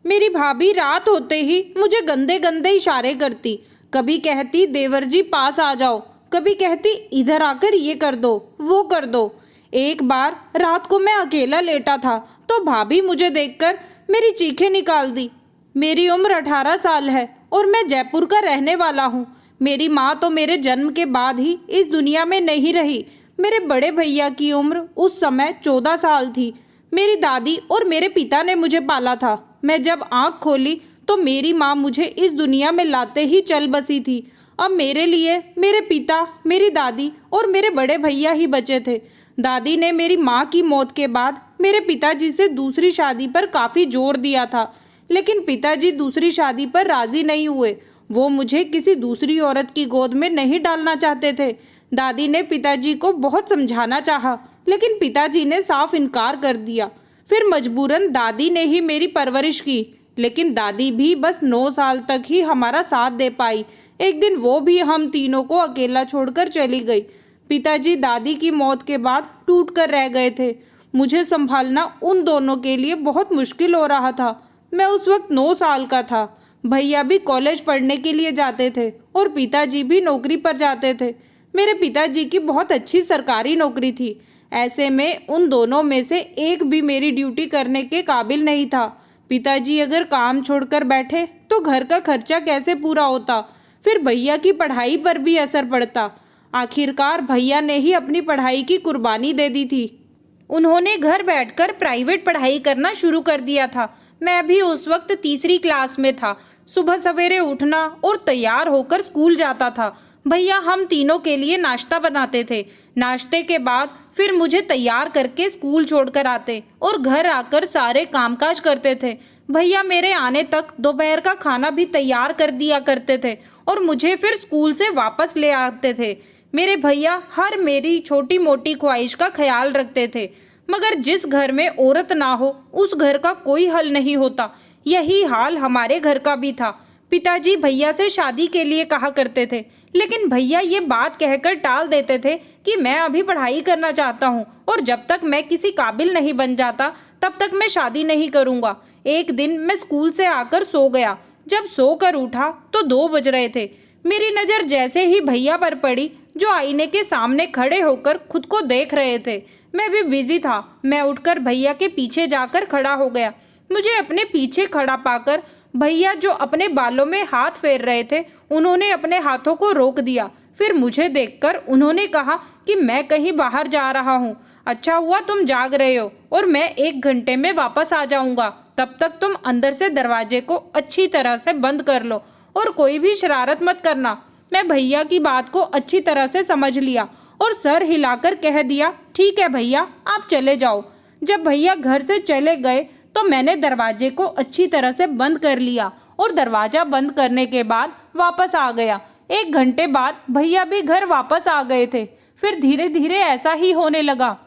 मेरी भाभी रात होते ही मुझे गंदे गंदे इशारे करती। कभी कहती देवर जी पास आ जाओ, कभी कहती इधर आकर ये कर दो वो कर दो। एक बार रात को मैं अकेला लेटा था तो भाभी मुझे देखकर मेरी चीखें निकाल दी। मेरी उम्र 18 साल है और मैं जयपुर का रहने वाला हूँ। मेरी माँ तो मेरे जन्म के बाद ही इस दुनिया में नहीं रही। मेरे बड़े भैया की उम्र उस समय 14 साल थी। मेरी दादी और मेरे पिता ने मुझे पाला था। मैं जब आँख खोली तो मेरी माँ मुझे इस दुनिया में लाते ही चल बसी थी। अब मेरे लिए मेरे पिता, मेरी दादी और मेरे बड़े भैया ही बचे थे। दादी ने मेरी माँ की मौत के बाद मेरे पिताजी से दूसरी शादी पर काफ़ी जोर दिया था, लेकिन पिताजी दूसरी शादी पर राज़ी नहीं हुए। वो मुझे किसी दूसरी औरत की गोद में नहीं डालना चाहते थे। दादी ने पिताजी को बहुत समझाना चाहा, लेकिन पिताजी ने साफ इनकार कर दिया। फिर मजबूरन दादी ने ही मेरी परवरिश की, लेकिन दादी भी बस 9 साल तक ही हमारा साथ दे पाई। एक दिन वो भी हम तीनों को अकेला छोड़कर चली गई। पिताजी दादी की मौत के बाद टूट कर रह गए थे। मुझे संभालना उन दोनों के लिए बहुत मुश्किल हो रहा था। मैं उस वक्त 9 साल का था। भैया भी कॉलेज पढ़ने के लिए जाते थे और पिताजी भी नौकरी पर जाते थे। मेरे पिताजी की बहुत अच्छी सरकारी नौकरी थी। ऐसे में उन दोनों में से एक भी मेरी ड्यूटी करने के काबिल नहीं था। पिताजी अगर काम छोड़कर बैठे तो घर का खर्चा कैसे पूरा होता, फिर भैया की पढ़ाई पर भी असर पड़ता। आखिरकार भैया ने ही अपनी पढ़ाई की कुर्बानी दे दी थी। उन्होंने घर बैठकर प्राइवेट पढ़ाई करना शुरू कर दिया था। मैं भी उस वक्त तीसरी क्लास में था। सुबह सवेरे उठना और तैयार होकर स्कूल जाता था। भैया हम तीनों के लिए नाश्ता बनाते थे। नाश्ते के बाद फिर मुझे तैयार करके स्कूल छोड़कर आते और घर आकर सारे कामकाज करते थे। भैया मेरे आने तक दोपहर का खाना भी तैयार कर दिया करते थे और मुझे फिर स्कूल से वापस ले आते थे। मेरे भैया हर मेरी छोटी मोटी ख्वाहिश का ख्याल रखते थे, मगर जिस घर में औरत ना हो उस घर का कोई हल नहीं होता। यही हाल हमारे घर का भी था। पिताजी भैया से शादी के लिए कहा करते थे, लेकिन भैया ये बात कहकर टाल देते थे कि मैं अभी पढ़ाई करना चाहता हूँ और जब तक मैं किसी काबिल नहीं बन जाता तब तक मैं शादी नहीं करूँगा। एक दिन मैं स्कूल से आकर सो गया। जब सोकर उठा तो 2 बज रहे थे। मेरी नज़र जैसे ही भैया पर पड़ी, जो आईने के सामने खड़े होकर खुद को देख रहे थे। मैं भी बिजी था। मैं उठकर भैया के पीछे जाकर खड़ा हो गया। मुझे अपने पीछे खड़ा पाकर भैया, जो अपने बालों में हाथ फेर रहे थे, उन्होंने अपने हाथों को रोक दिया। फिर मुझे देखकर उन्होंने कहा कि मैं कहीं बाहर जा रहा हूँ। अच्छा हुआ तुम जाग रहे हो और मैं 1 घंटे में वापस आ जाऊँगा। तब तक तुम अंदर से दरवाजे को अच्छी तरह से बंद कर लो और कोई भी शरारत मत करना। मैं भैया की बात को अच्छी तरह से समझ लिया और सर हिलाकर कह दिया, ठीक है भैया, आप चले जाओ। जब भैया घर से चले गए तो मैंने दरवाजे को अच्छी तरह से बंद कर लिया और दरवाज़ा बंद करने के बाद वापस आ गया। 1 घंटे बाद भैया भी घर वापस आ गए थे। फिर धीरे धीरे ऐसा ही होने लगा।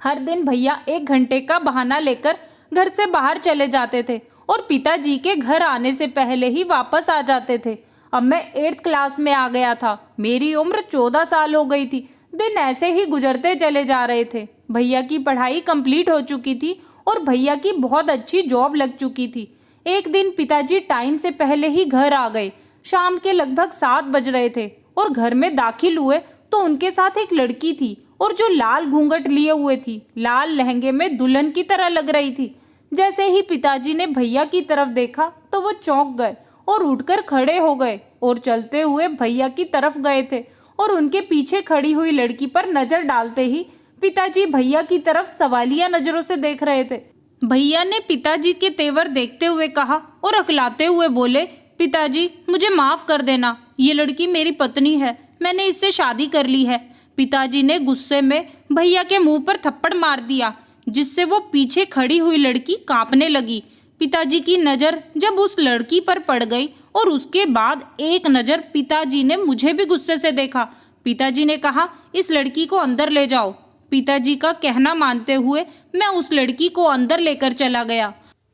हर दिन भैया 1 घंटे का बहाना लेकर घर से बाहर चले जाते थे और पिताजी के घर आने से पहले ही वापस आ जाते थे। अब मैं 8th क्लास में आ गया था। मेरी उम्र 14 साल हो गई थी। दिन ऐसे ही गुजरते चले जा रहे थे। भैया की पढ़ाई कंप्लीट हो चुकी थी और भैया की बहुत अच्छी जॉब लग चुकी थी। एक दिन पिताजी टाइम से पहले ही घर आ गए। शाम के लगभग 7 बज रहे थे और घर में दाखिल हुए तो उनके साथ एक लड़की थी और जो लाल घूंघट लिए हुए थी, लाल लहंगे में दुल्हन की तरह लग रही थी। जैसे ही पिताजी ने भैया की तरफ देखा तो वो चौंक गए और उठकर खड़े हो गए और चलते हुए भैया की तरफ गए थे और उनके पीछे खड़ी हुई लड़की पर नजर डालते ही पिताजी भैया की तरफ सवालिया नजरों से देख रहे थे। भैया ने पिताजी के तेवर देखते हुए कहा और अकलाते हुए बोले, पिताजी मुझे माफ कर देना, ये लड़की मेरी पत्नी है, मैंने इससे शादी कर ली है। पिताजी ने गुस्से में भैया के मुंह पर थप्पड़ मार दिया, जिससे वो पीछे खड़ी हुई लड़की कांपने लगी। पिताजी की नज़र जब उस लड़की पर पड़ गई और उसके बाद एक नज़र पिताजी ने मुझे भी गुस्से से देखा। पिताजी ने कहा, इस लड़की को अंदर ले जाओ। पिताजी का कहना मानते हुए मैं उस लड़की को अंदर लेकर चला गया।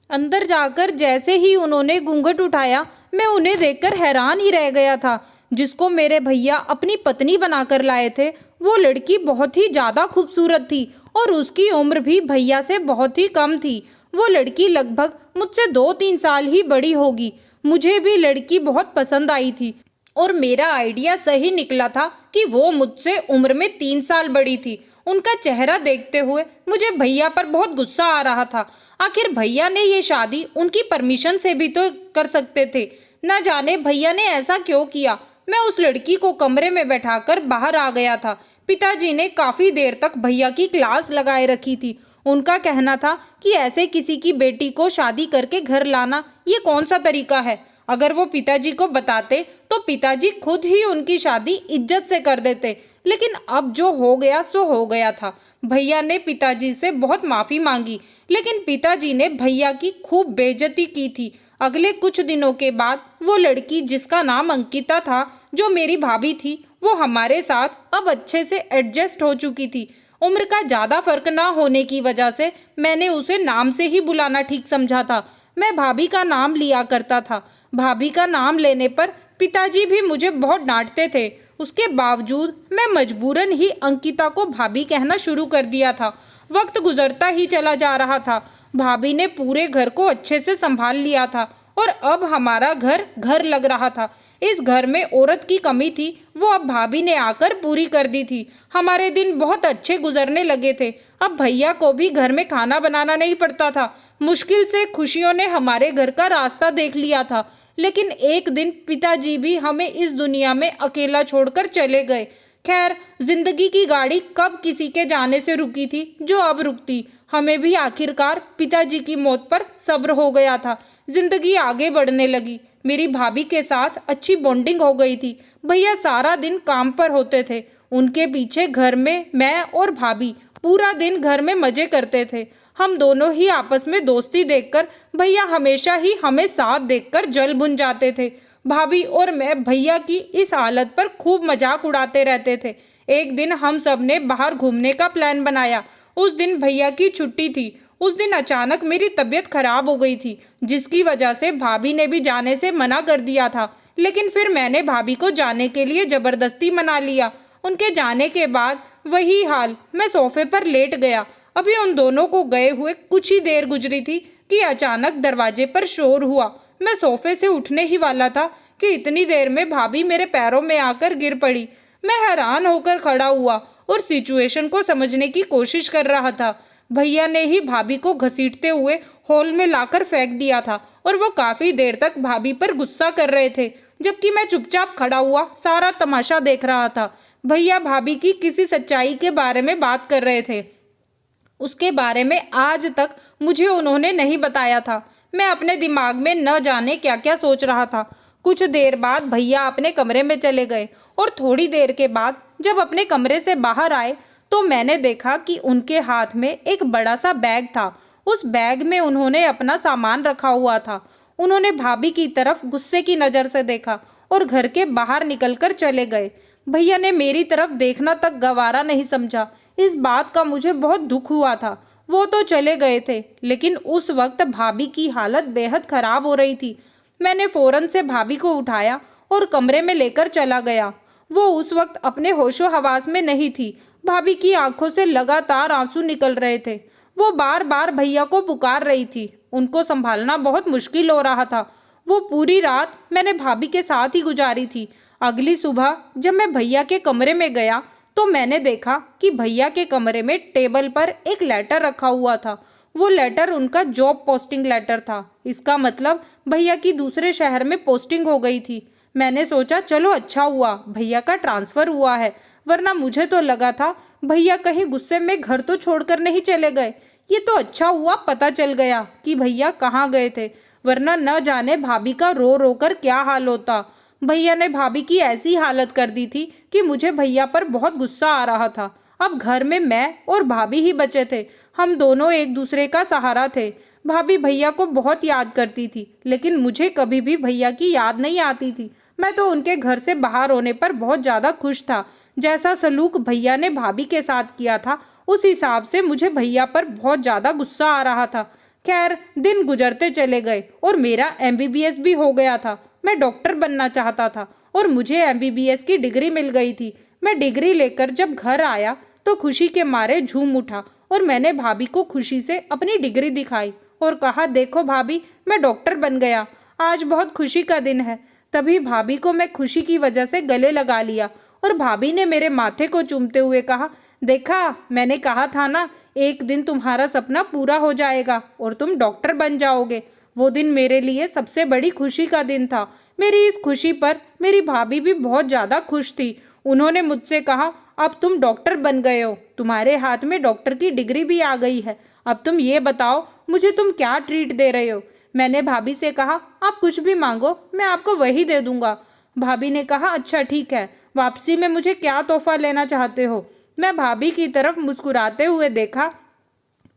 अंदर जाकर जैसे ही उन्होंने घूंघट उठाया, मैं उन्हें देखकर हैरान ही रह गया था। जिसको मेरे भैया अपनी पत्नी बनाकर लाए थे, वो लड़की बहुत ही ज़्यादा खूबसूरत थी और उसकी उम्र भी भैया से बहुत ही कम थी। वो लड़की लगभग मुझसे 2-3 साल ही बड़ी होगी। मुझे भी लड़की बहुत पसंद आई थी और मेरा आइडिया सही निकला था कि वो मुझसे उम्र में 3 साल बड़ी थी। उनका चेहरा देखते हुए मुझे भैया पर बहुत गुस्सा आ रहा था। आखिर भैया ने ये शादी उनकी परमिशन से भी तो कर सकते थे। न जाने भैया ने ऐसा क्यों किया। मैं उस लड़की को कमरे में बैठाकर बाहर आ गया था। पिताजी ने काफी देर तक भैया की क्लास लगाए रखी थी। उनका कहना था कि ऐसे किसी की बेटी को शादी करके घर लाना ये कौन सा तरीका है। अगर वो पिताजी को बताते तो पिताजी खुद ही उनकी शादी इज्जत से कर देते। लेकिन अब जो हो गया सो हो गया था। भैया ने पिताजी से बहुत माफी मांगी, लेकिन पिताजी ने भैया की खूब बेइज्जती की थी। अगले कुछ दिनों के बाद वो लड़की जिसका नाम अंकिता था, जो मेरी भाभी थी, वो हमारे साथ अब अच्छे से एडजस्ट हो चुकी थी। उम्र का ज़्यादा फर्क ना होने की वजह से मैंने उसे नाम से ही बुलाना ठीक समझा था। मैं भाभी का नाम लिया करता था। भाभी का नाम लेने पर पिताजी भी मुझे बहुत डांटते थे। उसके बावजूद मैं मजबूरन ही अंकिता को भाभी कहना शुरू कर दिया था। वक्त गुजरता ही चला जा रहा था। भाभी ने पूरे घर को अच्छे से संभाल लिया था और अब हमारा घर घर लग रहा था। इस घर में औरत की कमी थी, वो अब भाभी ने आकर पूरी कर दी थी। हमारे दिन बहुत अच्छे गुजरने लगे थे। अब भैया को भी घर में खाना बनाना नहीं पड़ता था। मुश्किल से खुशियों ने हमारे घर का रास्ता देख लिया था। लेकिन एक दिन पिताजी भी हमें इस दुनिया में अकेला छोड़कर चले गए। खैर, जिंदगी की गाड़ी कब किसी के जाने से रुकी थी जो अब रुकती। हमें भी आखिरकार पिताजी की मौत पर सब्र हो गया था। जिंदगी आगे बढ़ने लगी। मेरी भाभी के साथ अच्छी बॉन्डिंग हो गई थी। भैया सारा दिन काम पर होते थे। उनके पीछे घर में मैं और भाभी पूरा दिन घर में मजे करते थे। हम दोनों ही आपस में दोस्ती देखकर भैया हमेशा ही हमें साथ देखकर जल भुन जाते थे। भाभी और मैं भैया की इस हालत पर खूब मजाक उड़ाते रहते थे। एक दिन हम सब ने बाहर घूमने का प्लान बनाया। उस दिन भैया की छुट्टी थी। उस दिन अचानक मेरी तबीयत खराब हो गई थी, जिसकी वजह से भाभी ने भी जाने से मना कर दिया था। लेकिन फिर मैंने भाभी को जाने के लिए जबरदस्ती मना लिया। उनके जाने के बाद वही हाल, मैं सोफे पर लेट गया। अभी उन दोनों को गए हुए कुछ ही देर गुजरी थी कि अचानक दरवाजे पर शोर हुआ। मैं सोफे से उठने ही वाला था कि इतनी देर में भाभी मेरे पैरों में आकर गिर पड़ी। मैं हैरान होकर खड़ा हुआ और सिचुएशन को समझने की कोशिश कर रहा था। भैया ने ही भाभी को घसीटते हुए हॉल में लाकर फेंक दिया था और वो काफी देर तक भाभी पर गुस्सा कर रहे थे, जबकि मैं चुपचाप खड़ा हुआ सारा तमाशा देख रहा था। भैया भाभी की किसी सच्चाई के बारे में बात कर रहे थे। उसके बारे में आज तक मुझे उन्होंने नहीं बताया था। मैं अपने दिमाग में न जाने क्या क्या सोच रहा था। कुछ देर बाद भैया अपने कमरे में चले गए और थोड़ी देर के बाद जब अपने कमरे से बाहर आए तो मैंने देखा कि उनके हाथ में एक बड़ा सा बैग था। उस बैग में उन्होंने अपना सामान रखा हुआ था। उन्होंने भाभी की तरफ गुस्से की नज़र से देखा और घर के बाहर निकलकर चले गए। भैया ने मेरी तरफ देखना तक गवारा नहीं समझा। इस बात का मुझे बहुत दुख हुआ था। वो तो चले गए थे, लेकिन उस वक्त भाभी की हालत बेहद खराब हो रही थी। मैंने फौरन से भाभी को उठाया और कमरे में लेकर चला गया। वो उस वक्त अपने होशो हवास में नहीं थी। भाभी की आंखों से लगातार आंसू निकल रहे थे। वो बार बार भैया को पुकार रही थी। उनको संभालना बहुत मुश्किल हो रहा था। वो पूरी रात मैंने भाभी के साथ ही गुजारी थी। अगली सुबह जब मैं भैया के कमरे में गया तो मैंने देखा कि भैया के कमरे में टेबल पर एक लेटर रखा हुआ था। वो लेटर उनका जॉब पोस्टिंग लेटर था। इसका मतलब भैया की दूसरे शहर में पोस्टिंग हो गई थी। मैंने सोचा चलो अच्छा हुआ भैया का ट्रांसफ़र हुआ है, वरना मुझे तो लगा था भैया कहीं गुस्से में घर तो छोड़कर नहीं चले गए। ये तो अच्छा हुआ पता चल गया कि भैया कहाँ गए थे, वरना न जाने भाभी का रो रो कर क्या हाल होता। भैया ने भाभी की ऐसी हालत कर दी थी कि मुझे भैया पर बहुत गुस्सा आ रहा था। अब घर में मैं और भाभी ही बचे थे। हम दोनों एक दूसरे का सहारा थे। भाभी भैया को बहुत याद करती थी, लेकिन मुझे कभी भी भैया की याद नहीं आती थी। मैं तो उनके घर से बाहर होने पर बहुत ज़्यादा खुश था। जैसा सलूक भैया ने भाभी के साथ किया था, उस हिसाब से मुझे भैया पर बहुत ज़्यादा गुस्सा आ रहा था। खैर, दिन गुजरते चले गए और मेरा MBBS भी हो गया था। मैं डॉक्टर बनना चाहता था और मुझे MBBS की डिग्री मिल गई थी। मैं डिग्री लेकर जब घर आया तो खुशी के मारे झूम उठा और मैंने भाभी को खुशी से अपनी डिग्री दिखाई और कहा, देखो भाभी, मैं डॉक्टर बन गया, आज बहुत खुशी का दिन है। तभी भाभी को मैं खुशी की वजह से गले लगा लिया और भाभी ने मेरे माथे को चूमते हुए कहा, देखा, मैंने कहा था ना, एक दिन तुम्हारा सपना पूरा हो जाएगा और तुम डॉक्टर बन जाओगे। वो दिन मेरे लिए सबसे बड़ी खुशी का दिन था। मेरी इस खुशी पर मेरी भाभी भी बहुत ज़्यादा खुश थी। उन्होंने मुझसे कहा, अब तुम डॉक्टर बन गए हो, तुम्हारे हाथ में डॉक्टर की डिग्री भी आ गई है। अब तुम ये बताओ, मुझे तुम क्या ट्रीट दे रहे हो? मैंने भाभी से कहा, आप कुछ भी मांगो, मैं आपको वही दे दूंगा। भाभी ने कहा, अच्छा ठीक है, वापसी में मुझे क्या तोहफा लेना चाहते हो? मैं भाभी की तरफ मुस्कुराते हुए देखा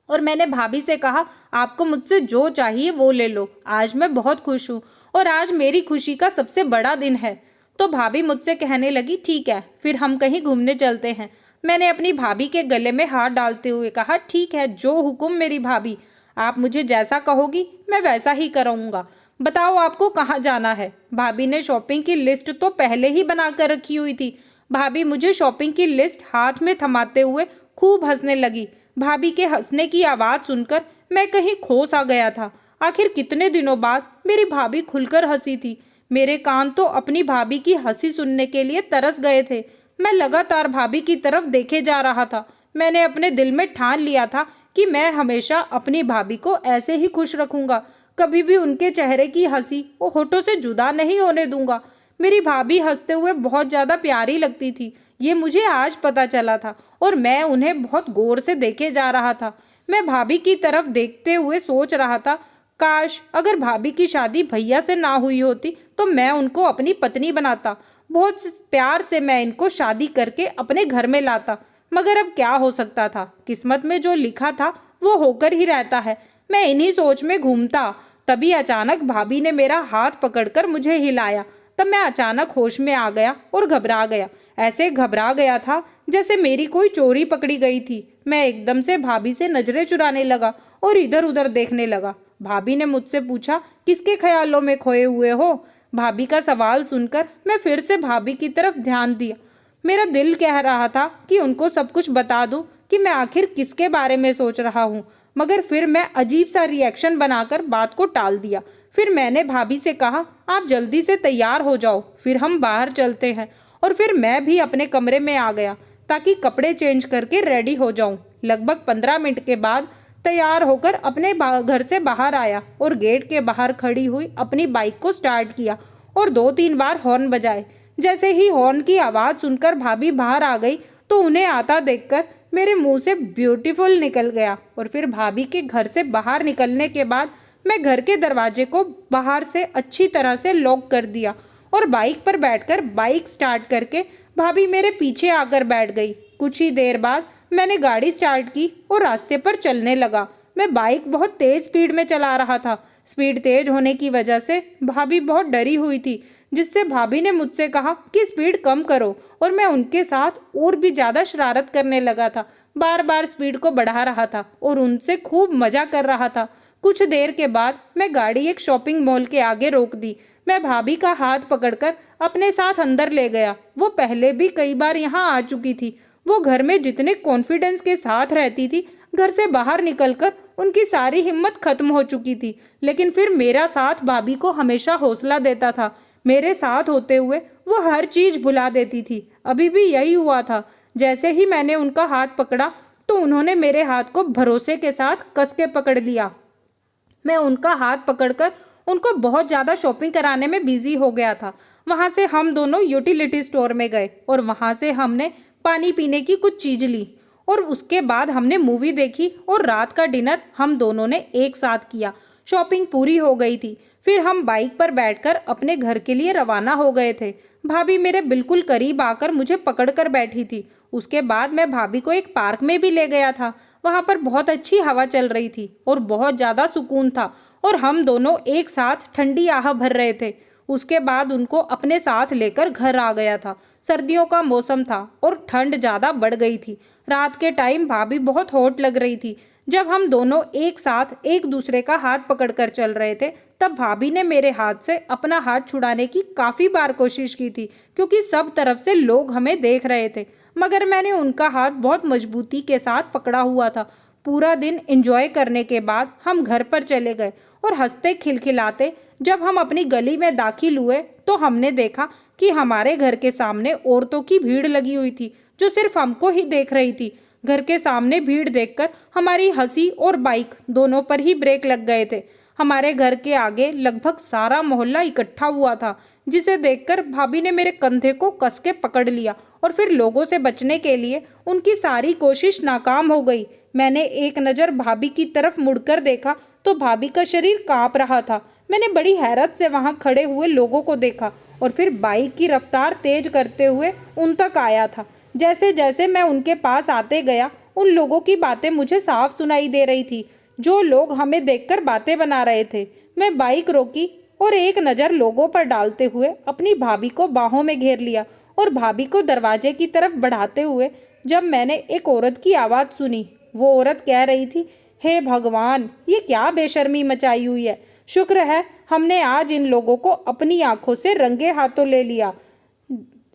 और मैंने भाभी से कहा, आपको मुझसे जो चाहिए वो ले लो, आज मैं बहुत खुश हूँ और आज मेरी खुशी का सबसे बड़ा दिन है। तो भाभी मुझसे कहने लगी, ठीक है, फिर हम कहीं घूमने चलते हैं। मैंने अपनी भाभी के गले में हाथ डालते हुए कहा, ठीक है, जो हुक्म मेरी भाभी, आप मुझे जैसा कहोगी मैं वैसा ही कराऊंगा। बताओ आपको कहाँ जाना है? भाभी ने शॉपिंग की लिस्ट तो पहले ही बना कर रखी हुई थी। भाभी मुझे शॉपिंग की लिस्ट हाथ में थमाते हुए खूब हंसने लगी। भाभी के हंसने की आवाज़ सुनकर मैं कहीं खो सा गया था। आखिर कितने दिनों बाद मेरी भाभी खुलकर हंसी थी। मेरे कान तो अपनी भाभी की हंसी सुनने के लिए तरस गए थे। मैं लगातार भाभी की तरफ देखे जा रहा था। मैंने अपने दिल में ठान लिया था कि मैं हमेशा अपनी भाभी को ऐसे ही खुश रखूंगा, कभी भी उनके चेहरे की हंसी और होठों से जुदा नहीं होने दूंगा। मेरी भाभी हंसते हुए बहुत ज़्यादा प्यारी लगती थी, ये मुझे आज पता चला था और मैं उन्हें बहुत गौर से देखे जा रहा था। मैं भाभी की तरफ देखते हुए सोच रहा था, काश अगर भाभी की शादी भैया से ना हुई होती तो मैं उनको अपनी पत्नी बनाता। बहुत प्यार से मैं इनको शादी करके अपने घर में लाता। मगर अब क्या हो सकता था, किस्मत में जो लिखा था वो होकर ही रहता है। मैं इन्हीं सोच में घूमता, तभी अचानक भाभी ने मेरा हाथ पकड़कर मुझे हिलाया। तब मैं अचानक होश में आ गया और घबरा गया। ऐसे घबरा गया था जैसे मेरी कोई चोरी पकड़ी गई थी। मैं एकदम से भाभी से नजरें चुराने लगा और इधर उधर देखने लगा। भाभी ने मुझसे पूछा, किसके ख्यालों में खोए हुए हो? भाभी का सवाल सुनकर मैं फिर से भाभी की तरफ ध्यान दिया। मेरा दिल कह रहा था कि उनको सब कुछ बता दूं कि मैं आखिर किसके बारे में सोच रहा हूँ, मगर फिर मैं अजीब सा रिएक्शन बनाकर बात को टाल दिया। फिर मैंने भाभी से कहा, आप जल्दी से तैयार हो जाओ, फिर हम बाहर चलते हैं। और फिर मैं भी अपने कमरे में आ गया ताकि कपड़े चेंज करके रेडी हो जाऊं। लगभग 15 मिनट के बाद तैयार होकर अपने घर से बाहर आया और गेट के बाहर खड़ी हुई अपनी बाइक को स्टार्ट किया और 2-3 बार हॉर्न बजाए। जैसे ही हॉर्न की आवाज़ सुनकर भाभी बाहर आ गई तो उन्हें आता देखकर मेरे मुंह से ब्यूटीफुल निकल गया। और फिर भाभी के घर से बाहर निकलने के बाद मैं घर के दरवाजे को बाहर से अच्छी तरह से लॉक कर दिया और बाइक पर बैठकर बाइक स्टार्ट करके भाभी मेरे पीछे आकर बैठ गई। कुछ ही देर बाद मैंने गाड़ी स्टार्ट की और रास्ते पर चलने लगा। मैं बाइक बहुत तेज़ स्पीड में चला रहा था। स्पीड तेज होने की वजह से भाभी बहुत डरी हुई थी, जिससे भाभी ने मुझसे कहा कि स्पीड कम करो और मैं उनके साथ और भी ज़्यादा शरारत करने लगा था। बार बार स्पीड को बढ़ा रहा था और उनसे खूब मज़ा कर रहा था। कुछ देर के बाद मैं गाड़ी एक शॉपिंग मॉल के आगे रोक दी। मैं भाभी का हाथ पकड़कर अपने साथ अंदर ले गया। वो पहले भी कई बार यहाँ आ चुकी थी। वो घर में जितने कॉन्फिडेंस के साथ रहती थी, घर से बाहर निकलकर उनकी सारी हिम्मत खत्म हो चुकी थी। लेकिन फिर मेरा साथ भाभी को हमेशा हौसला देता था। मेरे साथ होते हुए वो हर चीज़ भुला देती थी। अभी भी यही हुआ था। जैसे ही मैंने उनका हाथ पकड़ा तो उन्होंने मेरे हाथ को भरोसे के साथ कस के पकड़ लिया। मैं उनका हाथ पकड़कर उनको बहुत ज़्यादा शॉपिंग कराने में बिजी हो गया था। वहाँ से हम दोनों यूटिलिटी स्टोर में गए और वहाँ से हमने पानी पीने की कुछ चीज़ ली और उसके बाद हमने मूवी देखी और रात का डिनर हम दोनों ने एक साथ किया। शॉपिंग पूरी हो गई थी। फिर हम बाइक पर बैठकर अपने घर के लिए रवाना हो गए थे। भाभी मेरे बिल्कुल करीब आकर मुझे पकड़कर बैठी थी। उसके बाद मैं भाभी को एक पार्क में भी ले गया था। वहाँ पर बहुत अच्छी हवा चल रही थी और बहुत ज़्यादा सुकून था और हम दोनों एक साथ ठंडी आह भर रहे थे। उसके बाद उनको अपने साथ लेकर घर आ गया था। सर्दियों का मौसम था और ठंड ज़्यादा बढ़ गई थी। रात के टाइम भाभी बहुत हॉट लग रही थी। जब हम दोनों एक साथ एक दूसरे का हाथ पकड़कर चल रहे थे तब भाभी ने मेरे हाथ से अपना हाथ छुड़ाने की काफ़ी बार कोशिश की थी, क्योंकि सब तरफ से लोग हमें देख रहे थे। मगर मैंने उनका हाथ बहुत मजबूती के साथ पकड़ा हुआ था। पूरा दिन एंजॉय करने के बाद हम घर पर चले गए और हंसते खिलखिलाते जब हम अपनी गली में दाखिल हुए तो हमने देखा कि हमारे घर के सामने औरतों की भीड़ लगी हुई थी जो सिर्फ हमको ही देख रही थी। घर के सामने भीड़ देखकर हमारी हंसी और बाइक दोनों पर ही ब्रेक लग गए थे। हमारे घर के आगे लगभग सारा मोहल्ला इकट्ठा हुआ था, जिसे देखकर भाभी ने मेरे कंधे को कस के पकड़ लिया और फिर लोगों से बचने के लिए उनकी सारी कोशिश नाकाम हो गई। मैंने एक नज़र भाभी की तरफ मुड़कर देखा तो भाभी का शरीर कांप रहा था। मैंने बड़ी हैरत से वहां खड़े हुए लोगों को देखा और फिर बाइक की रफ्तार तेज करते हुए उन तक आया था। जैसे जैसे मैं उनके पास आते गया उन लोगों की बातें मुझे साफ सुनाई दे रही थी, जो लोग हमें देखकर बातें बना रहे थे। मैं बाइक रोकी और एक नज़र लोगों पर डालते हुए अपनी भाभी को बाहों में घेर लिया और भाभी को दरवाजे की तरफ बढ़ाते हुए जब मैंने एक औरत की आवाज़ सुनी, वो औरत कह रही थी, हे भगवान, ये क्या बेशर्मी मचाई हुई है। शुक्र है हमने आज इन लोगों को अपनी आंखों से रंगे हाथों ले लिया,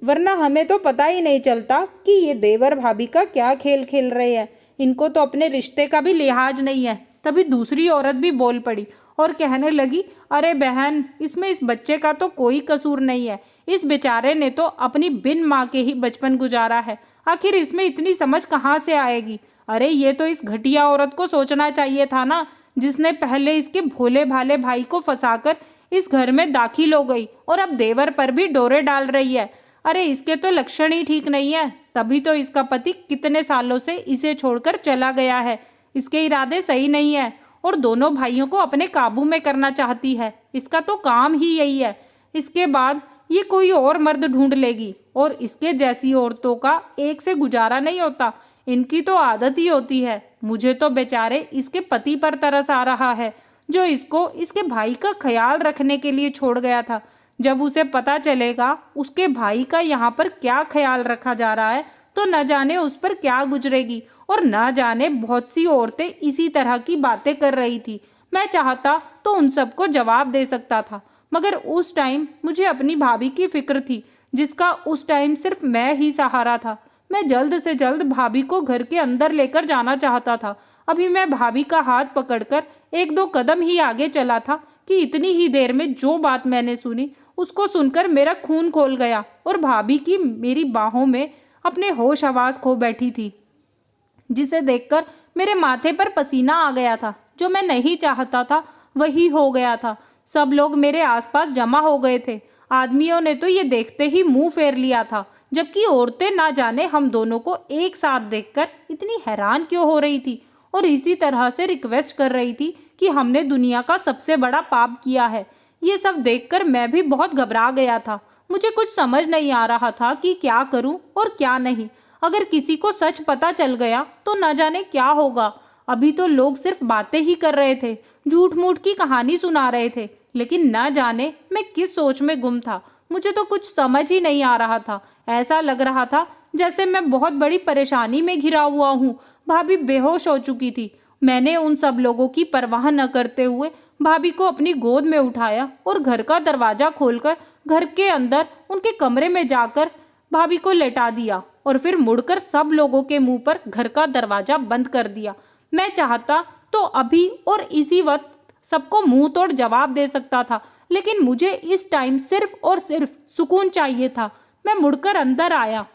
वरना हमें तो पता ही नहीं चलता कि ये देवर भाभी का क्या खेल खेल रहे हैं। इनको तो अपने रिश्ते का भी लिहाज नहीं है। तभी दूसरी औरत भी बोल पड़ी और कहने लगी, अरे बहन, इसमें इस बच्चे का तो कोई कसूर नहीं है। इस बेचारे ने तो अपनी बिन माँ के ही बचपन गुजारा है, आखिर इसमें इतनी समझ कहाँ से आएगी। अरे ये तो इस घटिया औरत को सोचना चाहिए था ना, जिसने पहले इसके भोले भाले भाई को फंसाकर इस घर में दाखिल हो गई और अब देवर पर भी डोरे डाल रही है। अरे इसके तो लक्षण ही ठीक नहीं है, तभी तो इसका पति कितने सालों से इसे छोड़कर चला गया है। इसके इरादे सही नहीं है और दोनों भाइयों को अपने काबू में करना चाहती है। इसका तो काम ही यही है। इसके बाद ये कोई और मर्द ढूंढ लेगी और इसके जैसी औरतों का एक से गुजारा नहीं होता। इनकी तो आदत ही होती है। मुझे तो बेचारे इसके पति पर तरस आ रहा है, जो इसको इसके भाई का ख्याल रखने के लिए छोड़ गया था। जब उसे पता चलेगा उसके भाई का यहाँ पर क्या ख्याल रखा जा रहा है तो न जाने उस पर क्या गुजरेगी और न जाने बहुत सी औरतें इसी तरह की बातें कर रही थी। मैं चाहता तो उन सबको जवाब दे सकता था, मगर उस टाइम मुझे अपनी भाभी की फिक्र थी, जिसका उस टाइम सिर्फ मैं ही सहारा था। मैं जल्द से जल्द भाभी को घर के अंदर लेकर जाना चाहता था। अभी मैं भाभी का हाथ पकड़कर एक दो कदम ही आगे चला था कि इतनी ही देर में जो बात मैंने सुनी उसको सुनकर मेरा खून खौल गया और भाभी की मेरी बाहों में अपने होश हवास खो बैठी थी, जिसे देखकर मेरे माथे पर पसीना आ गया था। जो मैं नहीं चाहता था वही हो गया था। सब लोग मेरे आसपास जमा हो गए थे। आदमियों ने तो ये देखते ही मुंह फेर लिया था, जबकि औरतें ना जाने हम दोनों को एक साथ देखकर इतनी हैरान क्यों हो रही थी और इसी तरह से रिक्वेस्ट कर रही थी कि हमने दुनिया का सबसे बड़ा पाप किया है। ये सब देखकर मैं भी बहुत घबरा गया था। मुझे कुछ समझ नहीं आ रहा था कि क्या करूं और क्या नहीं। अगर किसी को सच पता चल गया तो न जाने क्या होगा। अभी तो लोग सिर्फ बातें ही कर रहे थे, झूठ मूठ की कहानी सुना रहे थे, लेकिन न जाने मैं किस सोच में गुम था। मुझे तो कुछ समझ ही नहीं आ रहा था। ऐसा लग रहा था जैसे मैं बहुत बड़ी परेशानी में घिरा हुआ हूँ। भाभी बेहोश हो चुकी थी। मैंने उन सब लोगों की परवाह न करते हुए भाभी को अपनी गोद में उठाया और घर का दरवाजा खोलकर घर के अंदर उनके कमरे में जाकर भाभी को लेटा दिया और फिर मुड़कर सब लोगों के मुंह पर घर का दरवाजा बंद कर दिया। मैं चाहता तो अभी और इसी वक्त सबको मुंह तोड़ जवाब दे सकता था, लेकिन मुझे इस टाइम सिर्फ और सिर्फ सुकून चाहिए था। मैं मुड़कर अंदर आया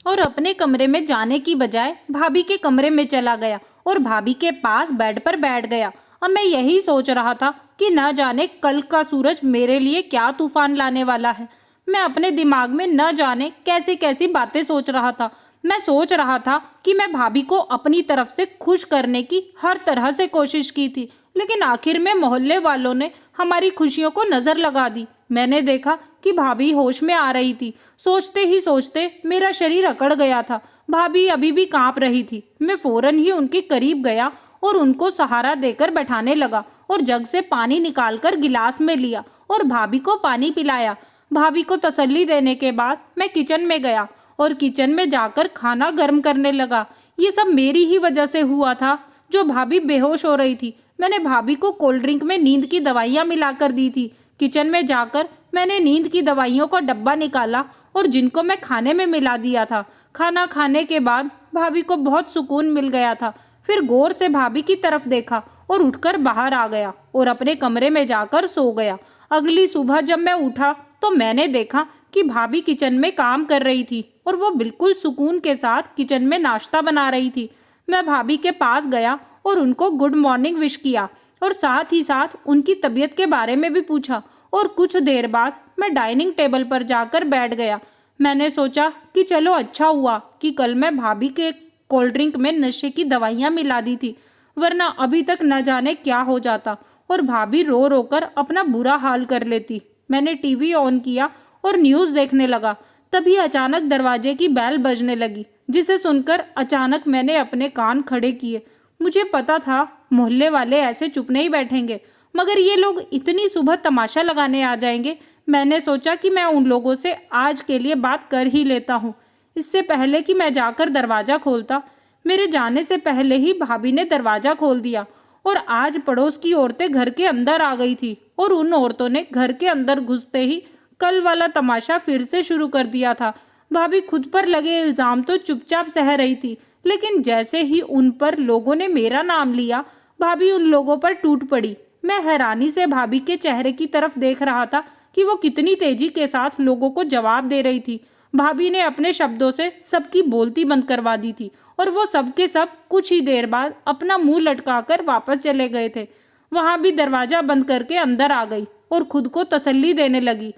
और अपने कमरे में जाने की बजाय भाभी के कमरे में चला गया और भाभी के पास बेड पर बैठ गया। अब मैं यही सोच रहा था कि न जाने कल का सूरज मेरे लिए क्या तूफान लाने वाला है। मैं अपने दिमाग में न जाने कैसी कैसी बातें सोच रहा था। मैं सोच रहा था कि मैं भाभी को अपनी तरफ से खुश करने की हर तरह से कोशिश की थी, लेकिन आखिर में मोहल्ले वालों ने हमारी खुशियों को नजर लगा दी। मैंने देखा कि भाभी होश में आ रही थी। सोचते ही सोचते मेरा शरीर अकड़ गया था। भाभी अभी भी कांप रही थी। मैं फौरन ही उनके करीब गया और उनको सहारा देकर बैठाने लगा और जग से पानी निकालकर गिलास में लिया और भाभी को पानी पिलाया। भाभी को तसल्ली देने के बाद मैं किचन में गया और किचन में जाकर खाना गर्म करने लगा। ये सब मेरी ही वजह से हुआ था जो भाभी बेहोश हो रही थी। मैंने भाभी को कोल्ड ड्रिंक में नींद की दवाइयाँ मिलाकर दी थी। किचन में जाकर मैंने नींद की दवाइयों का डब्बा निकाला और जिनको मैं खाने में मिला दिया था। खाना खाने के बाद भाभी को बहुत सुकून मिल गया था। फिर गौर से भाभी की तरफ देखा और उठकर बाहर आ गया और अपने कमरे में जाकर सो गया। अगली सुबह जब मैं उठा तो मैंने देखा कि भाभी किचन में काम कर रही थी और वो बिल्कुल सुकून के साथ किचन में नाश्ता बना रही थी। मैं भाभी के पास गया और उनको गुड मॉर्निंग विश किया और साथ ही साथ उनकी तबीयत के बारे में भी पूछा और कुछ देर बाद मैं डाइनिंग टेबल पर जाकर बैठ गया। मैंने सोचा कि चलो अच्छा हुआ कि कल मैं भाभी के कोल्ड ड्रिंक में नशे की दवाइयाँ मिला दी थी, वरना अभी तक न जाने क्या हो जाता और भाभी रो रो कर अपना बुरा हाल कर लेती। मैंने टीवी ऑन किया और न्यूज़ देखने लगा। तभी अचानक दरवाजे की बेल बजने लगी, जिसे सुनकर अचानक मैंने अपने कान खड़े किए। मुझे पता था मोहल्ले वाले ऐसे चुप नहीं बैठेंगे, मगर ये लोग इतनी सुबह तमाशा लगाने आ जाएंगे। मैंने सोचा कि मैं उन लोगों से आज के लिए बात कर ही लेता हूँ। इससे पहले कि मैं जाकर दरवाज़ा खोलता, मेरे जाने से पहले ही भाभी ने दरवाज़ा खोल दिया और आज पड़ोस की औरतें घर के अंदर आ गई थी और उन औरतों ने घर के अंदर घुसते ही कल वाला तमाशा फिर से शुरू कर दिया था। भाभी खुद पर लगे इल्ज़ाम तो चुपचाप सह रही थी, लेकिन जैसे ही उन पर लोगों ने मेरा नाम लिया, भाभी उन लोगों पर टूट पड़ी। मैं हैरानी से भाभी के चेहरे की तरफ देख रहा था कि वो कितनी तेजी के साथ लोगों को जवाब दे रही थी। भाभी ने अपने शब्दों से सबकी बोलती बंद करवा दी थी और वो सब के सब कुछ ही देर बाद अपना मुंह लटकाकर वापस चले गए थे। वहां भी दरवाजा बंद करके अंदर आ गई और खुद को तसल्ली देने लगी।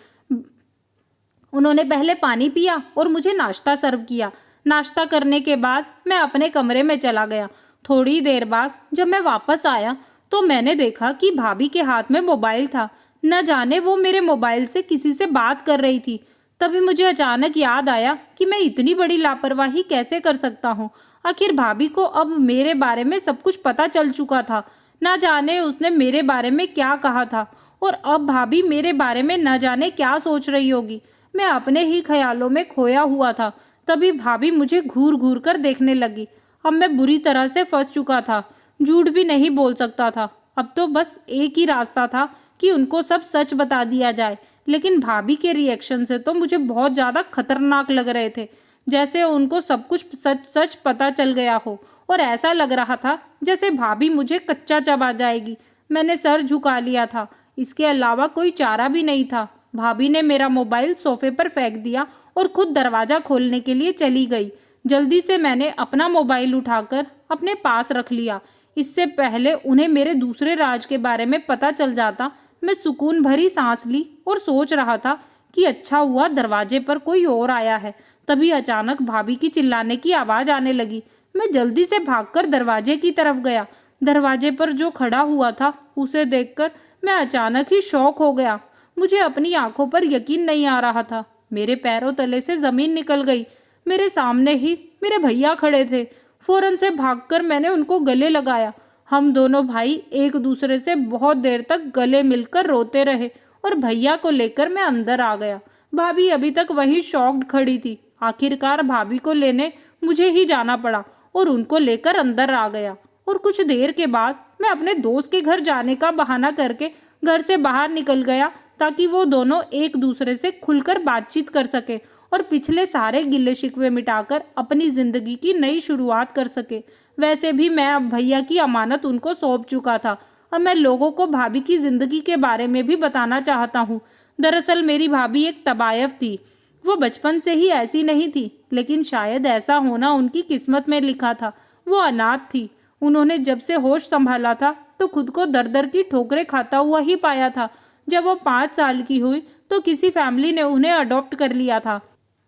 उन्होंने पहले पानी पिया और मुझे नाश्ता सर्व किया। नाश्ता करने के बाद मैं अपने कमरे में चला गया। थोड़ी देर बाद जब मैं वापस आया तो मैंने देखा कि भाभी के हाथ में मोबाइल था। न जाने वो मेरे मोबाइल से किसी से बात कर रही थी। तभी मुझे अचानक याद आया कि मैं इतनी बड़ी लापरवाही कैसे कर सकता हूँ। आखिर भाभी को अब मेरे बारे में सब कुछ पता चल चुका था। न जाने उसने मेरे बारे में क्या कहा था और अब भाभी मेरे बारे में न जाने क्या सोच रही होगी। मैं अपने ही ख्यालों में खोया हुआ था। तभी भाभी मुझे घूर घूर कर देखने लगी। अब मैं बुरी तरह से फंस चुका था। झूठ भी नहीं बोल सकता था। अब तो बस एक ही रास्ता था कि उनको सब सच बता दिया जाए। लेकिन भाभी के रिएक्शन से तो मुझे बहुत ज़्यादा खतरनाक लग रहे थे, जैसे उनको सब कुछ सच सच पता चल गया हो और ऐसा लग रहा था जैसे भाभी मुझे कच्चा चबा जाएगी। मैंने सर झुका लिया था। इसके अलावा कोई चारा भी नहीं था। भाभी ने मेरा मोबाइल सोफे पर फेंक दिया और खुद दरवाज़ा खोलने के लिए चली गई। जल्दी से मैंने अपना मोबाइल उठाकर अपने पास रख लिया। इससे पहले उन्हें मेरे दूसरे राज के बारे में पता चल जाता। मैं सुकून भरी सांस ली और सोच रहा था कि अच्छा हुआ दरवाजे पर कोई और आया है। तभी अचानक भाभी की चिल्लाने की आवाज़ आने लगी। मैं जल्दी से भागकर दरवाजे की तरफ गया। दरवाजे पर जो खड़ा हुआ था उसे देखकर मैं अचानक ही शॉक हो गया। मुझे अपनी आंखों पर यकीन नहीं आ रहा था। मेरे पैरों तले से ज़मीन निकल गई। मेरे सामने ही मेरे भैया खड़े थे। फौरन से भागकर मैंने उनको गले लगाया। हम दोनों भाई एक दूसरे से बहुत देर तक गले मिलकर रोते रहे और भैया को लेकर मैं अंदर आ गया। भाभी अभी तक वहीं शॉक्ड खड़ी थी। आखिरकार भाभी को लेने मुझे ही जाना पड़ा और उनको लेकर अंदर आ गया। और कुछ देर के बाद मैं अपने दोस्त के घर जाने का बहाना करके घर से बाहर निकल गया, ताकि वो दोनों एक दूसरे से खुलकर बातचीत कर सके और पिछले सारे गिले शिकवे मिटाकर अपनी ज़िंदगी की नई शुरुआत कर सके। वैसे भी मैं अब भैया की अमानत उनको सौंप चुका था। अब मैं लोगों को भाभी की ज़िंदगी के बारे में भी बताना चाहता हूँ। दरअसल मेरी भाभी एक तबायफ थी। वो बचपन से ही ऐसी नहीं थी, लेकिन शायद ऐसा होना उनकी किस्मत में लिखा था। वो अनाथ थी। उन्होंने जब से होश संभाला था तो खुद को दर दर की ठोकरें खाता हुआ ही पाया था। जब वो 5 साल की हुई तो किसी फैमिली ने उन्हें अडॉप्ट कर लिया था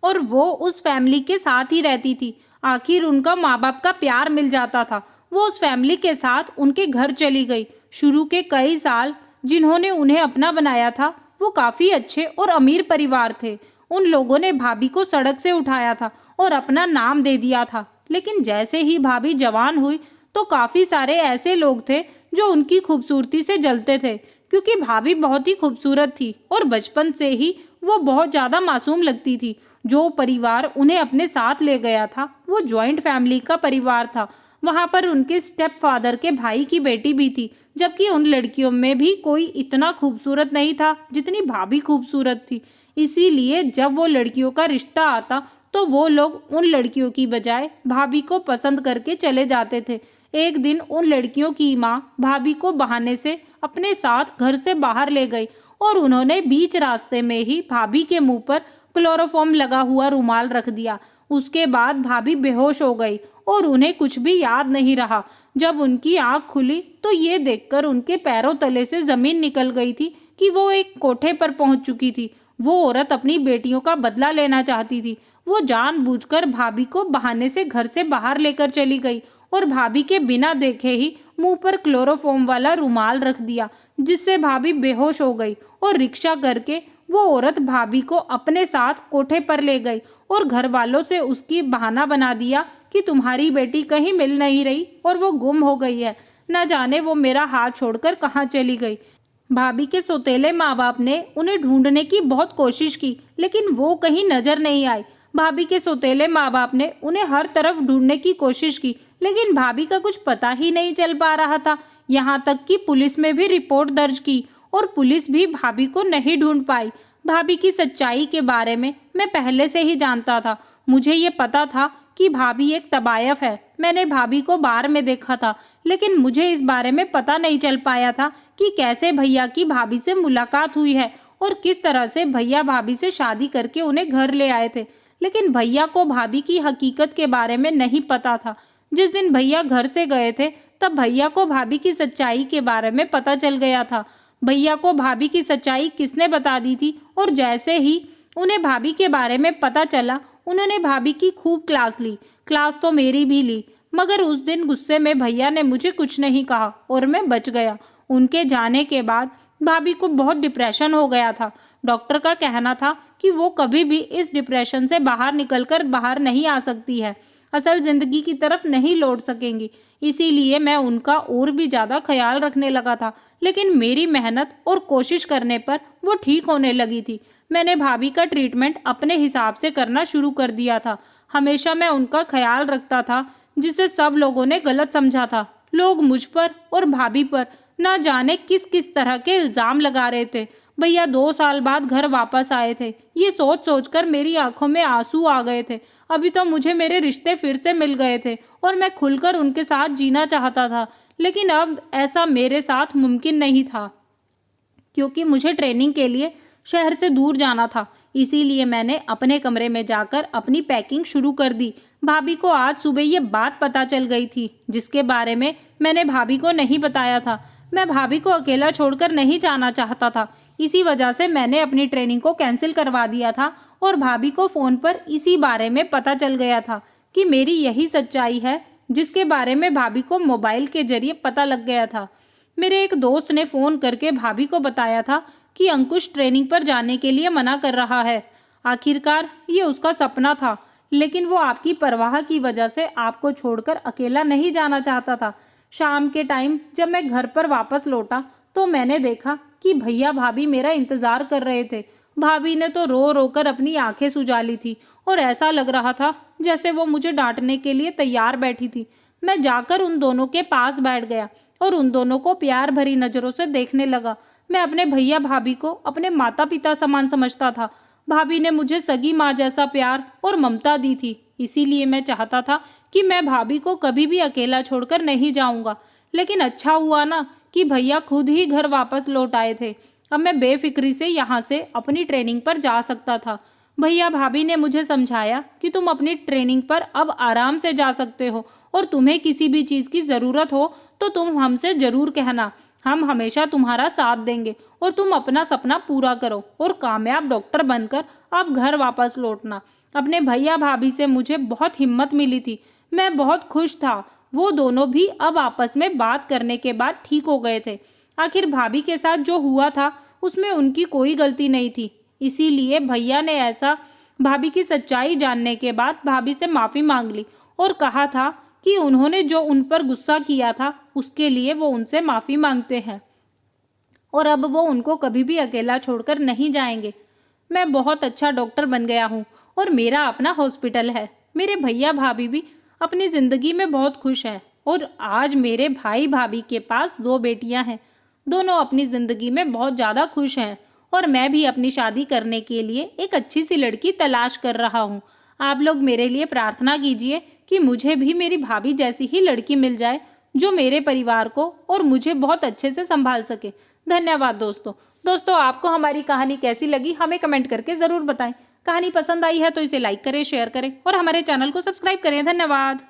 और वो उस फैमिली के साथ ही रहती थी। आखिर उनका माँ बाप का प्यार मिल जाता था। वो उस फैमिली के साथ उनके घर चली गई। शुरू के कई साल जिन्होंने उन्हें अपना बनाया था वो काफ़ी अच्छे और अमीर परिवार थे। उन लोगों ने भाभी को सड़क से उठाया था और अपना नाम दे दिया था। लेकिन जैसे ही भाभी जवान हुई तो काफ़ी सारे ऐसे लोग थे जो उनकी खूबसूरती से जलते थे, क्योंकि भाभी बहुत ही खूबसूरत थी और बचपन से ही वो बहुत ज़्यादा मासूम लगती थी। जो परिवार उन्हें अपने साथ ले गया था वो जॉइंट फैमिली का परिवार था। वहाँ पर उनके स्टेप फादर के भाई की बेटी भी थी, जबकि उन लड़कियों में भी कोई इतना खूबसूरत नहीं था जितनी भाभी खूबसूरत थी। इसीलिए जब वो लड़कियों का रिश्ता आता तो वो लोग उन लड़कियों की बजाय भाभी को पसंद करके चले जाते थे। एक दिन उन लड़कियों की माँ भाभी को बहाने से अपने साथ घर से बाहर ले गई और उन्होंने बीच रास्ते में ही भाभी के मुंह पर क्लोरोफॉर्म लगा हुआ रुमाल रख दिया। उसके बाद भाभी बेहोश हो गई और उन्हें कुछ भी याद नहीं रहा। जब उनकी आंख खुली तो ये देखकर उनके पैरों तले से जमीन निकल गई थी कि वो एक कोठे पर पहुंच चुकी थी। वो औरत अपनी बेटियों का बदला लेना चाहती थी। वो जानबूझकर भाभी को बहाने से घर से बाहर लेकर चली गई और भाभी के बिना देखे ही मुंह पर क्लोरोफॉर्म वाला रुमाल रख दिया, जिससे भाभी बेहोश हो गई। और रिक्शा करके वो औरत भाभी को अपने साथ कोठे पर ले गई और घर वालों से उसकी बहाना बना दिया कि तुम्हारी बेटी कहीं मिल नहीं रही और वो गुम हो गई है, न जाने वो मेरा हाथ छोड़कर कहाँ चली गई। भाभी के सौतेले माँ बाप ने उन्हें ढूंढने की बहुत कोशिश की, लेकिन वो कहीं नजर नहीं आई। भाभी के सौतेले माँ बाप ने उन्हें हर तरफ ढूंढने की कोशिश की, लेकिन भाभी का कुछ पता ही नहीं चल पा रहा था। यहाँ तक कि पुलिस में भी रिपोर्ट दर्ज की और पुलिस भी भाभी को नहीं ढूंढ पाई। भाभी की सच्चाई के बारे में मैं पहले से ही जानता था। मुझे ये पता था कि भाभी एक तबायफ है। मैंने भाभी को बार में देखा था, लेकिन मुझे इस बारे में पता नहीं चल पाया था कि कैसे भैया की भाभी से मुलाकात हुई है और किस तरह से भैया भाभी से शादी करके उन्हें घर ले आए थे। लेकिन भैया को भाभी की हकीकत के बारे में नहीं पता था। जिस दिन भैया घर से गए थे तब भैया को भाभी की सच्चाई के बारे में पता चल गया था। भैया को भाभी की सच्चाई किसने बता दी थी और जैसे ही उन्हें भाभी के बारे में पता चला उन्होंने भाभी की खूब क्लास ली। क्लास तो मेरी भी ली, मगर उस दिन गुस्से में भैया ने मुझे कुछ नहीं कहा और मैं बच गया। उनके जाने के बाद भाभी को बहुत डिप्रेशन हो गया था। डॉक्टर का कहना था कि वो कभी भी इस डिप्रेशन से बाहर निकलकर बाहर नहीं आ सकती है, असल जिंदगी की तरफ नहीं लौट सकेंगी। इसीलिए मैं उनका और भी ज़्यादा ख्याल रखने लगा था, लेकिन मेरी मेहनत और कोशिश करने पर वो ठीक होने लगी थी। मैंने भाभी का ट्रीटमेंट अपने हिसाब से करना शुरू कर दिया था। हमेशा मैं उनका ख्याल रखता था, जिसे सब लोगों ने गलत समझा था। लोग मुझ पर और भाभी पर न जाने किस किस तरह के इल्ज़ाम लगा रहे थे। भैया 2 साल बाद घर वापस आए थे। ये सोच सोचकर मेरी आंखों में आंसू आ गए थे। अभी तो मुझे मेरे रिश्ते फिर से मिल गए थे और मैं खुलकर उनके साथ जीना चाहता था, लेकिन अब ऐसा मेरे साथ मुमकिन नहीं था क्योंकि मुझे ट्रेनिंग के लिए शहर से दूर जाना था। इसीलिए मैंने अपने कमरे में जाकर अपनी पैकिंग शुरू कर दी। भाभी को आज सुबह ये बात पता चल गई थी, जिसके बारे में मैंने भाभी को नहीं बताया था। मैं भाभी को अकेला छोड़कर नहीं जाना चाहता था। इसी वजह से मैंने अपनी ट्रेनिंग को कैंसिल करवा दिया था और भाभी को फ़ोन पर इसी बारे में पता चल गया था कि मेरी यही सच्चाई है, जिसके बारे में भाभी को मोबाइल के जरिए पता लग गया था। मेरे एक दोस्त ने फ़ोन करके भाभी को बताया था कि अंकुश ट्रेनिंग पर जाने के लिए मना कर रहा है। आखिरकार ये उसका सपना था, लेकिन वो आपकी परवाह की वजह से आपको छोड़कर अकेला नहीं जाना चाहता था। शाम के टाइम जब मैं घर पर वापस लौटा तो मैंने देखा कि भैया भाभी मेरा इंतज़ार कर रहे थे। भाभी ने तो रो रो कर अपनी आंखें सुजा ली थी और ऐसा लग रहा था जैसे वो मुझे डांटने के लिए तैयार बैठी थी। मैं जाकर उन दोनों के पास बैठ गया और उन दोनों को प्यार भरी नज़रों से देखने लगा। मैं अपने भैया भाभी को अपने माता पिता समान समझता था। भाभी ने मुझे सगी माँ जैसा प्यार और ममता दी थी। इसीलिए मैं चाहता था कि मैं भाभी को कभी भी अकेला छोड़कर नहीं जाऊंगा। लेकिन अच्छा हुआ ना कि भैया खुद ही घर वापस लौट आए थे। अब मैं बेफिक्री से यहाँ से अपनी ट्रेनिंग पर जा सकता था। भैया भाभी ने मुझे समझाया कि तुम अपनी ट्रेनिंग पर अब आराम से जा सकते हो और तुम्हें किसी भी चीज़ की ज़रूरत हो तो तुम हमसे ज़रूर कहना। हम हमेशा तुम्हारा साथ देंगे और तुम अपना सपना पूरा करो और कामयाब डॉक्टर बनकर अब घर वापस लौटना। अपने भैया भाभी से मुझे बहुत हिम्मत मिली थी। मैं बहुत खुश था। वो दोनों भी अब आपस में बात करने के बाद ठीक हो गए थे। आखिर भाभी के साथ जो हुआ था उसमें उनकी कोई गलती नहीं थी। इसीलिए भैया ने ऐसा भाभी की सच्चाई जानने के बाद भाभी से माफ़ी मांग ली और कहा था कि उन्होंने जो उन पर गुस्सा किया था उसके लिए वो उनसे माफ़ी मांगते हैं और अब वो उनको कभी भी अकेला छोड़कर नहीं जाएंगे। मैं बहुत अच्छा डॉक्टर बन गया हूँ और मेरा अपना हॉस्पिटल है। मेरे भैया भाभी भी अपनी ज़िंदगी में बहुत खुश हैं और आज मेरे भाई भाभी के पास 2 बेटियां हैं। दोनों अपनी ज़िंदगी में बहुत ज़्यादा खुश हैं और मैं भी अपनी शादी करने के लिए एक अच्छी सी लड़की तलाश कर रहा हूँ। आप लोग मेरे लिए प्रार्थना कीजिए कि मुझे भी मेरी भाभी जैसी ही लड़की मिल जाए जो मेरे परिवार को और मुझे बहुत अच्छे से संभाल सके। धन्यवाद दोस्तों आपको हमारी कहानी कैसी लगी हमें कमेंट करके ज़रूर बताएं। कहानी पसंद आई है तो इसे लाइक करें, शेयर करें और हमारे चैनल को सब्सक्राइब करें। धन्यवाद।